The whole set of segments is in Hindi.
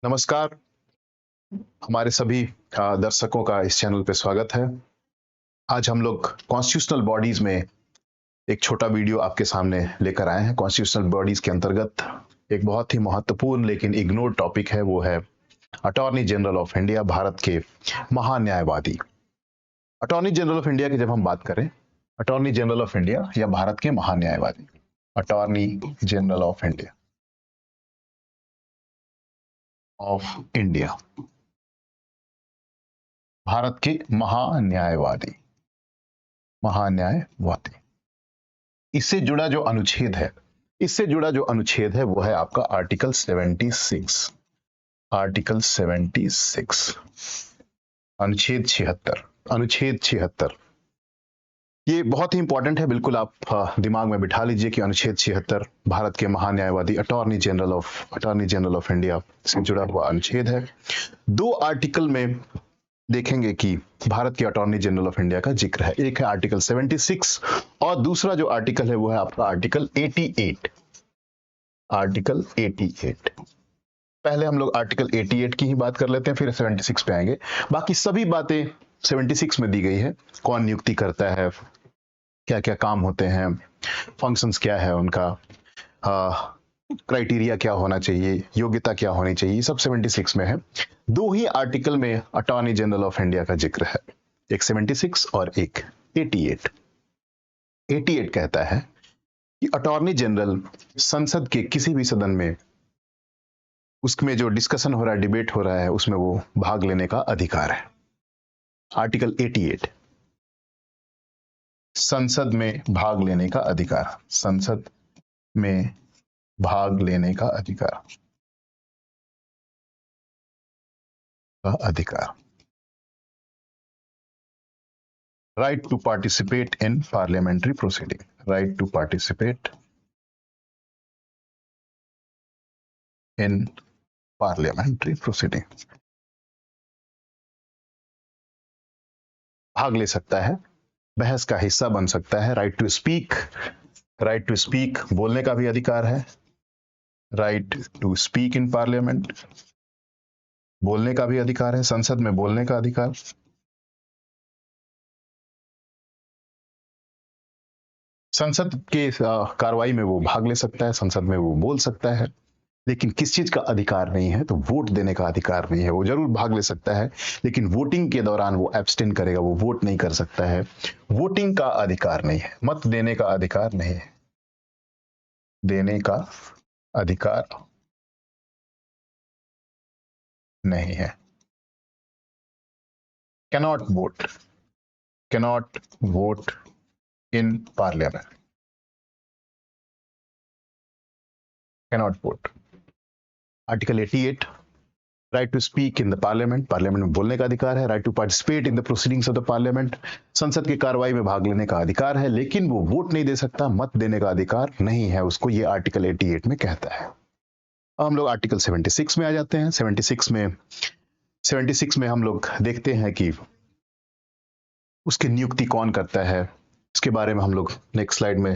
नमस्कार। हमारे सभी दर्शकों का इस चैनल पे स्वागत है। आज हम लोग कॉन्स्टिट्यूशनल बॉडीज में एक छोटा वीडियो आपके सामने लेकर आए हैं। कॉन्स्टिट्यूशनल बॉडीज के अंतर्गत एक बहुत ही महत्वपूर्ण लेकिन इग्नोर टॉपिक है, वो है अटॉर्नी जनरल ऑफ इंडिया, भारत के महान्यायवादी। अटॉर्नी जनरल ऑफ इंडिया की जब हम बात करें, अटॉर्नी जनरल ऑफ इंडिया या भारत के महान्यायवादी, अटॉर्नी जनरल ऑफ इंडिया, भारत के महान्यायवादी, महान्यायवादी। इससे जुड़ा जो अनुच्छेद है, वो है आपका आर्टिकल 76, आर्टिकल 76, अनुच्छेद 76, अनुच्छेद 76। ये बहुत ही इंपॉर्टेंट है, बिल्कुल आप दिमाग में बिठा लीजिए कि अनुच्छेद 76 भारत के महान्यायवादी, अटॉर्नी जनरल ऑफ इंडिया से जुड़ा हुआ अनुच्छेद है। दो आर्टिकल में देखेंगे कि भारत के अटॉर्नी जनरल ऑफ इंडिया का जिक्र है। एक है आर्टिकल 76 और दूसरा जो आर्टिकल है वो है आपका आर्टिकल 88, आर्टिकल 88। पहले हम लोग आर्टिकल 88 की ही बात कर लेते हैं, फिर 76 पे आएंगे। बाकी सभी बातें 76 में दी गई है। कौन नियुक्ति करता है, क्या क्या काम होते हैं, फंक्शंस क्या है उनका, क्राइटेरिया क्या होना चाहिए, योग्यता क्या होनी चाहिए, सब 76 में है। दो ही आर्टिकल में अटॉर्नी जनरल ऑफ इंडिया का जिक्र है, एक 76 और एक 88। 88 कहता है कि अटॉर्नी जनरल संसद के किसी भी सदन में, उसमें जो डिस्कशन हो रहा है, डिबेट हो रहा है, उसमें वो भाग लेने का अधिकार है। आर्टिकल 88, संसद में भाग लेने का अधिकार, संसद में भाग लेने का अधिकार, right to participate in parliamentary proceeding, right to participate in parliamentary proceeding, भाग ले सकता है, बहस का हिस्सा बन सकता है। Right to speak, right to speak, बोलने का भी अधिकार है। Right to speak in parliament, बोलने का भी अधिकार है, संसद में बोलने का अधिकार। संसद के कार्रवाई में वो भाग ले सकता है, संसद में वो बोल सकता है, लेकिन किस चीज का अधिकार नहीं है, तो वोट देने का अधिकार नहीं है। वो जरूर भाग ले सकता है, लेकिन वोटिंग के दौरान वो एब्सटेन करेगा, वो वोट नहीं कर सकता है। वोटिंग का अधिकार नहीं है, मत देने का अधिकार नहीं है, देने का अधिकार नहीं है। Cannot vote in parliament, cannot vote. Article 88, right to speak in the parliament, parliament में बोलने का अधिकार है। Right to participate in the proceedings of the parliament, संसद की कार्रवाई में भाग लेने का अधिकार है, लेकिन वो वोट नहीं दे सकता, मत देने का अधिकार नहीं है उसको, ये आर्टिकल 88 में कहता है। अब हम लोग आर्टिकल 76 में आ जाते हैं। 76 में हम लोग देखते हैं कि उसकी नियुक्ति कौन करता है, इसके बारे में हम लोग नेक्स्ट स्लाइड में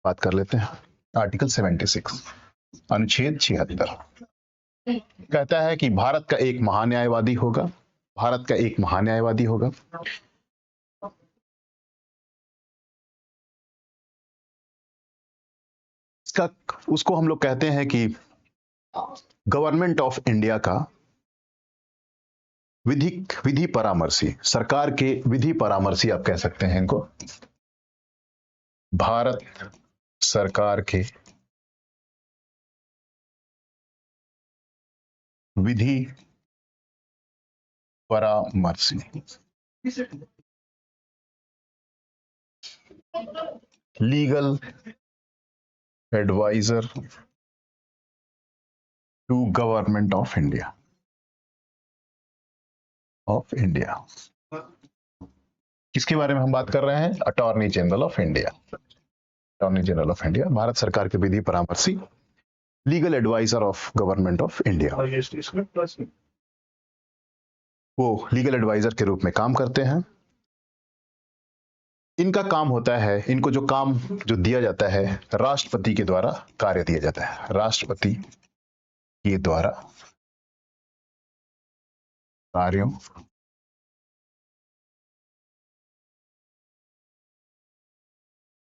बात कर लेते हैं। आर्टिकल 76, अनुच्छेद 76 कहता है कि भारत का एक महान्यायवादी होगा, भारत का एक महान्यायवादी होगा। इसका, उसको हम लोग कहते हैं कि गवर्नमेंट ऑफ इंडिया का विधि परामर्शी, सरकार के विधि परामर्शी आप कह सकते हैं इनको। भारत सरकार के विधि परामर्शी, legal advisor to government of India, किसके बारे में हम बात कर रहे हैं? Attorney general of India, attorney general of India, भारत सरकार के विधि परामर्शी, legal advisor of government of India. वो लीगल एडवाइजर के रूप में काम करते हैं। इनका काम होता है, इनको जो काम जो दिया जाता है, राष्ट्रपति के द्वारा कार्य दिया जाता है, राष्ट्रपति के द्वारा कार्यों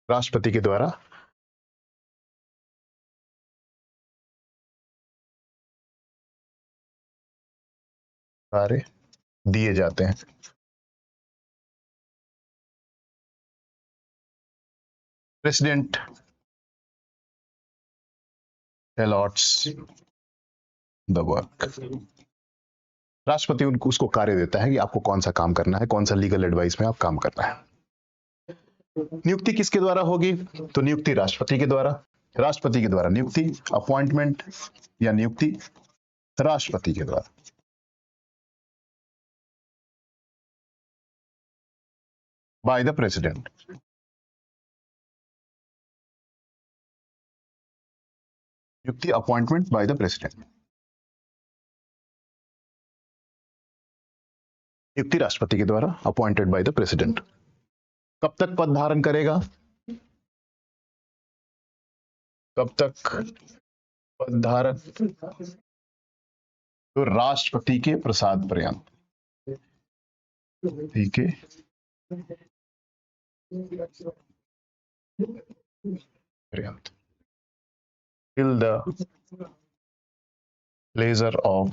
राष्ट्रपति के द्वारा कार्य दिए जाते हैं। President a lots the work. राष्ट्रपति उनको उसको कार्य देता है कि आपको कौन सा काम करना है, कौन सा लीगल एडवाइस में आप काम करना है। नियुक्ति किसके द्वारा होगी? तो नियुक्ति राष्ट्रपति के द्वारा। राष्ट्रपति के द्वारा नियुक्ति, अपॉइंटमेंट या नियुक्ति राष्ट्रपति के द्वारा। By the president. नियुक्ति अपॉइंटमेंट बाय द प्रेसिडेंट। नियुक्ति राष्ट्रपति के द्वारा, अपॉइंटेड बाय द प्रेसिडेंट। कब तक पद धारण करेगा? कब तक पद धारण? तो राष्ट्रपति के प्रसाद पर्यंत। ठीक है, पर्यंत। Till the pleasure of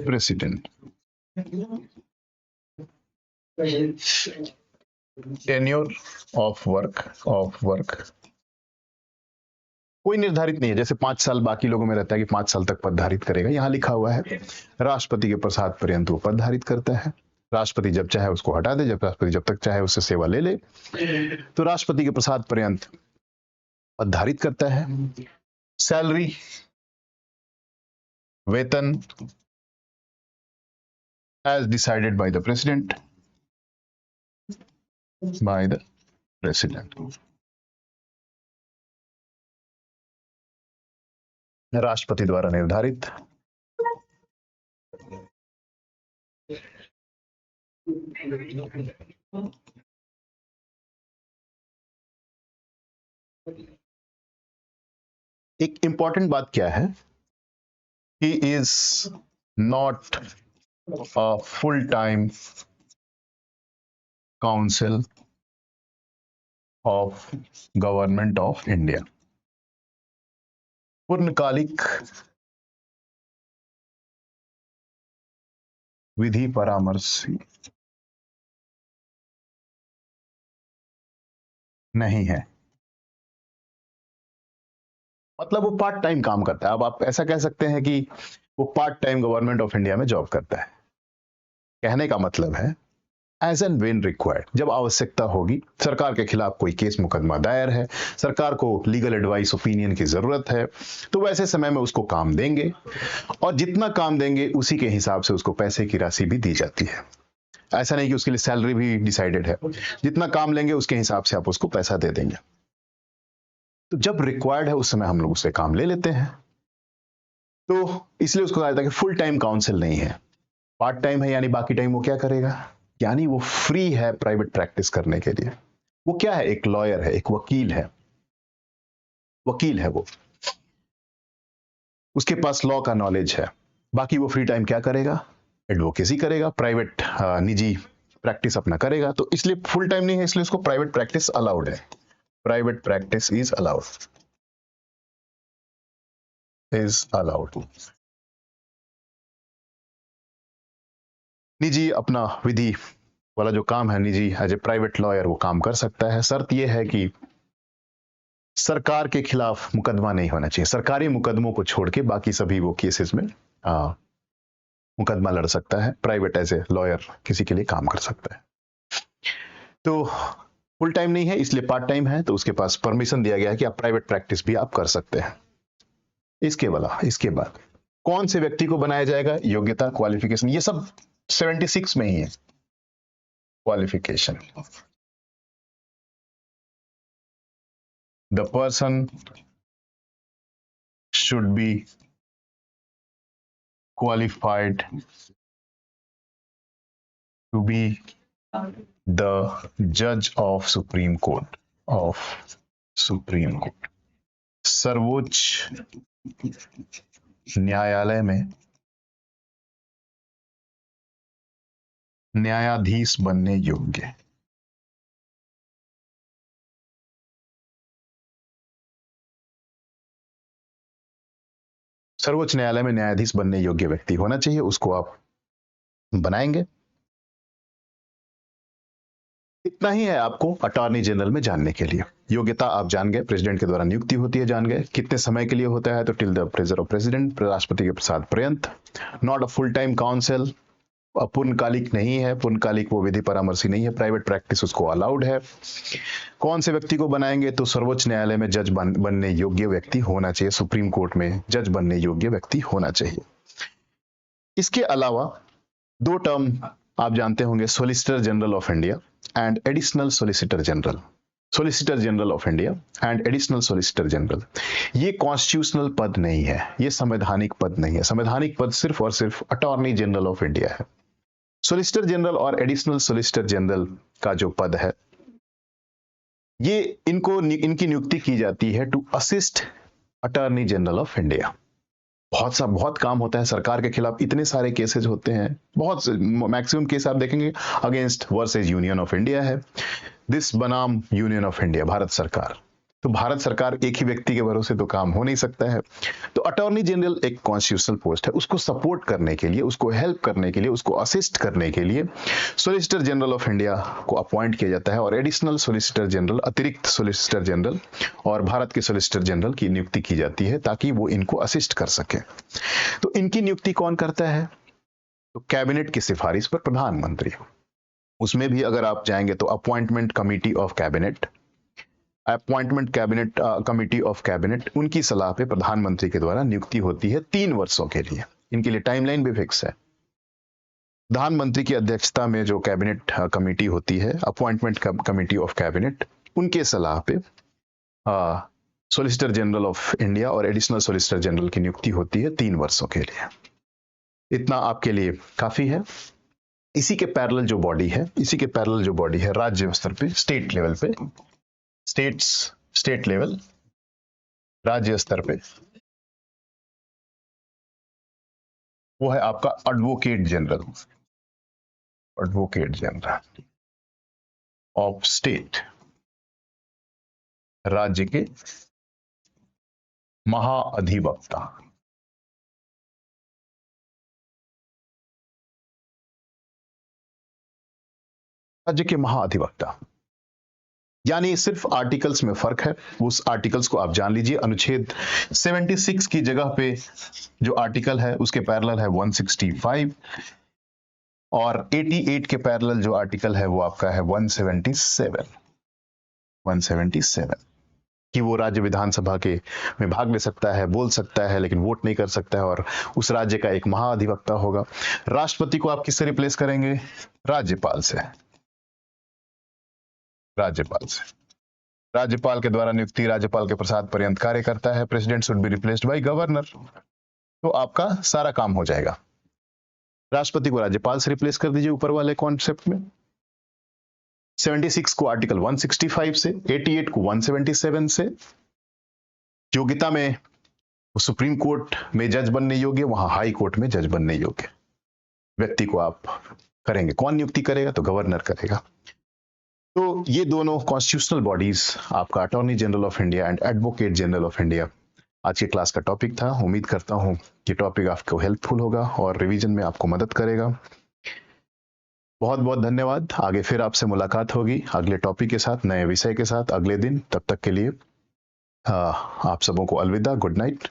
president। tenure of work कोई निर्धारित नहीं है, जैसे 5 साल बाकी लोगों में रहता है कि 5 साल तक पद धारित करेगा, यहां लिखा हुआ है राष्ट्रपति के प्रसाद पर्यंत वो पद धारित करता है। राष्ट्रपति जब चाहे उसको हटा दे, राष्ट्रपति जब तक चाहे उससे सेवा ले ले। तो राष्ट्रपति के प्रसाद पर्यंत पद धारित करता है। सैलरी, वेतन as decided by the president, राष्ट्रपति द्वारा निर्धारित। एक इंपॉर्टेंट बात क्या है? He is not a full-time council of government of India। पूर्णकालिक विधि परामर्शी नहीं है, मतलब वो पार्ट टाइम काम करता है। अब आप ऐसा कह सकते हैं कि वो part time government of India में जॉब करता है। कहने का मतलब है एज एंड व्हेन रिक्वायर्ड, जब आवश्यकता होगी, सरकार के खिलाफ कोई केस मुकदमा दायर है, सरकार को लीगल एडवाइस ओपिनियन की जरूरत है, तो वैसे समय में उसको काम देंगे, और जितना काम देंगे उसी के हिसाब से उसको पैसे की राशि भी दी जाती है। ऐसा नहीं कि उसके लिए सैलरी भी डिसाइडेड है, जितना काम लेंगे उसके हिसाब से आप उसको पैसा दे देंगे। तो जब रिक्वायर्ड है उस समय हम लोग उससे काम ले लेते हैं। तो इसलिए उसको कहा जाता है कि फुल टाइम काउंसिल नहीं है, पार्ट टाइम है, यानी बाकी टाइम वो क्या करेगा, यानी वो फ्री है प्राइवेट प्रैक्टिस करने के लिए। वो क्या है? एक लॉयर है, एक वकील है, वकील है वो, उसके पास लॉ का नॉलेज है। बाकी वो फ्री टाइम क्या करेगा? एडवोकेसी करेगा, प्राइवेट निजी प्रैक्टिस अपना करेगा। तो इसलिए फुल टाइम नहीं है, इसलिए उसको प्राइवेट प्रैक्टिस अलाउड है। प्राइवेट प्रैक्टिस इज अलाउड, निजी अपना विधि वाला जो काम है, निजी एज ए प्राइवेट लॉयर वो काम कर सकता है। शर्त यह है कि सरकार के खिलाफ मुकदमा नहीं होना चाहिए। सरकारी मुकदमों को छोड़ के बाकी सभी वो केसेस में मुकदमा लड़ सकता है। प्राइवेट एज ए लॉयर किसी के लिए काम कर सकता है। तो फुल टाइम नहीं है, इसलिए पार्ट टाइम है, तो उसके पास परमिशन दिया गया है कि आप प्राइवेट प्रैक्टिस भी आप कर सकते हैं। इसके बाद कौन से व्यक्ति को बनाया जाएगा? योग्यता, क्वालिफिकेशन, ये सब 76 में ही है। Qualification, the person should be qualified to be the judge of Supreme Court सर्वोच्च न्यायालय में न्यायाधीश बनने योग्य। सर्वोच्च न्यायालय में न्यायाधीश बनने योग्य व्यक्ति होना चाहिए, उसको आप बनाएंगे। इतना ही है आपको अटॉर्नी जनरल में जानने के लिए। योग्यता आप जान गए, प्रेसिडेंट के द्वारा नियुक्ति होती है जान गए, कितने समय के लिए होता है तो till the pleasure of president, राष्ट्रपति के प्रसाद पर्यंत। Not a full time council, पूर्णकालिक नहीं है, पूर्णकालिक वो विधि परामर्शी नहीं है, प्राइवेट प्रैक्टिस उसको अलाउड है। कौन से व्यक्ति को बनाएंगे तो सर्वोच्च न्यायालय में जज बनने योग्य व्यक्ति होना चाहिए, सुप्रीम कोर्ट में जज बनने योग्य व्यक्ति होना चाहिए। इसके अलावा 2 टर्म आप जानते होंगे, solicitor general of India and additional solicitor general. Solicitor general of India and additional solicitor general, ये कॉन्स्टिट्यूशनल पद नहीं है, ये संवैधानिक पद नहीं है। संवैधानिक पद सिर्फ और सिर्फ अटॉर्नी जनरल ऑफ इंडिया है। सोलिसिटर जनरल और एडिशनल सोलिसिटर जनरल का जो पद है, ये इनकी नियुक्ति की जाती है to assist attorney general of India. बहुत काम होता है सरकार के खिलाफ, इतने सारे केसेस होते हैं, बहुत मैक्सिमम केस आप देखेंगे against versus union of India है। दिस बनाम यूनियन ऑफ इंडिया, भारत सरकार। तो भारत सरकार एक ही व्यक्ति के भरोसे तो काम हो नहीं सकता है। तो अटॉर्नी जनरल एक कॉन्स्टिट्यूशनल पोस्ट है, उसको सपोर्ट करने के लिए, उसको हेल्प करने के लिए, उसको असिस्ट करने के लिए सोलिसिटर जनरल ऑफ इंडिया को अपॉइंट किया जाता है, और एडिशनल सोलिसिटर जनरल, अतिरिक्त सोलिसिटर जनरल और भारत के सोलिसिटर जनरल की नियुक्ति की जाती है ताकि वो इनको असिस्ट कर सके। तो इनकी नियुक्ति कौन करता है तो कैबिनेट की सिफारिश पर प्रधानमंत्री। उसमें भी अगर आप जाएंगे तो appointment committee of cabinet, appointment cabinet committee of cabinet, उनकी सलाह पे प्रधानमंत्री के द्वारा नियुक्ति होती है 3 वर्षों के लिए। इनके लिए टाइमलाइन भी फिक्स है। प्रधानमंत्री की अध्यक्षता में जो कैबिनेट कमेटी होती है, अपॉइंटमेंट कमेटी ऑफ कैबिनेट, उनके सलाह पे सोलिसिटर जनरल ऑफ इंडिया और एडिशनल सोलिसिटर जनरल की नियुक्ति होती है 3 वर्षों के लिए। इतना आपके लिए काफी है। इसी के पैरेलल जो बॉडी है राज्य स्तर पे, स्टेट लेवल पे, स्टेट लेवल, राज्य स्तर पे, वो है आपका एडवोकेट जनरल ऑफ स्टेट, राज्य के महाअधिवक्ता। राज्य के महाअधिवक्ता यानी सिर्फ आर्टिकल्स में फर्क है, उस आर्टिकल्स को आप जान लीजिए। अनुच्छेद 76 की जगह पे जो आर्टिकल है उसके पैरेलल है 165, और 88 के पैरेलल जो आर्टिकल है वो आपका है 177 कि वो राज्य विधानसभा के में भाग ले सकता है, बोल सकता है, लेकिन वोट नहीं कर सकता है, और उस राज्य का एक महाअधिवक्ता होगा। राष्ट्रपति को आप किससे रिप्लेस करेंगे? राज्यपाल से। राज्यपाल के द्वारा नियुक्ति, राज्यपाल के प्रसाद पर्यंत कार्य करता है। President should be replaced by governor. तो आपका सारा काम हो जाएगा। राष्ट्रपति को राज्यपाल से रिप्लेस कर दीजिए ऊपर वाले कॉन्सेप्ट में। 76 को आर्टिकल 165 से, 88 को 177 से। योग्यता में सुप्रीम कोर्ट में जज बनने योग्य, वहां हाई कोर्ट में जज बनने योग्य व्यक्ति को आप करेंगे। कौन नियुक्ति करेगा? तो गवर्नर करेगा। तो ये दोनों कॉन्स्टिट्यूशनल बॉडीज, आपका attorney general of India and advocate general of India, आज की क्लास का टॉपिक था। उम्मीद करता हूं कि टॉपिक आपको हेल्पफुल होगा और रिवीजन में आपको मदद करेगा। बहुत बहुत धन्यवाद। आगे फिर आपसे मुलाकात होगी अगले टॉपिक के साथ, नए विषय के साथ अगले दिन। तब तक के लिए आप सबों को अलविदा, गुड नाइट।